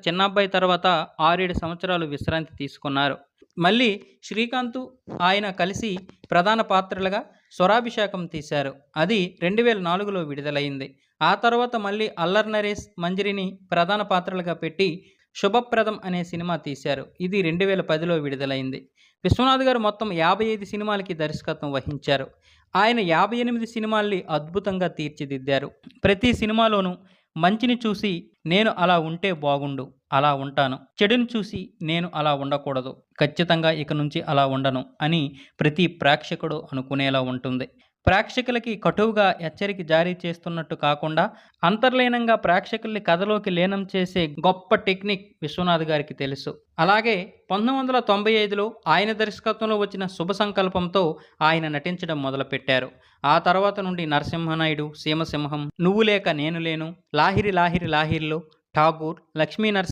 చిన్నబ్బాయి తర్వాత 6, 7 సంవత్సరాలు విశ్రాంతి తీసుకున్నారు. మళ్ళీ శ్రీకాంత్, ఆయన కలిసి ప్రధాన పాత్రలుగా 'స్వరాభిషేకం' తీశారు. అది 2004లో విడుదలైంది. ఆ తర్వాత మళ్ళీ అల్లరి నరేష్, మంజరిని ప్రధాన పాత్రలుగా పెట్టి 'శుభప్రదం' అనే సినిమా తీశారు. ఇది 2010లో విడుదలైంది. విశ్వనాథ్ గారు మొత్తం 55 సినిమాలకి దర్శకత్వం వహించారు. ఆయన 58 సినిమాల్ని అద్భుతంగా తీర్చిదిద్దారు. ప్రతి సినిమాలోనూ మంచిని చూసి నేను అలా ఉంటే బాగుండు, అలా ఉంటాను. చెడుని చూసి నేను అలా ఉండకూడదు, ఖచ్చితంగా ఇక నుంచి అలా ఉండను అని ప్రతి ప్రేక్షకుడు అనుకునేలా ఉంటుంది. ప్రేక్షకులకి కటువుగా హెచ్చరిక జారీ చేస్తున్నట్టు కాకుండా అంతర్లీనంగా ప్రేక్షకుల్ని కథలోకి లీనం చేసే గొప్ప టెక్నిక్ విశ్వనాథ్ గారికి తెలుసు. అలాగే 1995లో ఆయన దర్శకత్వంలో వచ్చిన 'శుభ సంకల్పం'తో ఆయన నటించడం మొదలుపెట్టారు. ఆ తర్వాత నుండి 'నరసింహనాయుడు', 'సీమసింహం', 'నువ్వు లేక నేను లేను', 'లాహిరి లాహిరి లాహిరిలో', 'ఠాగూర్', 'లక్ష్మీ నరసింహ'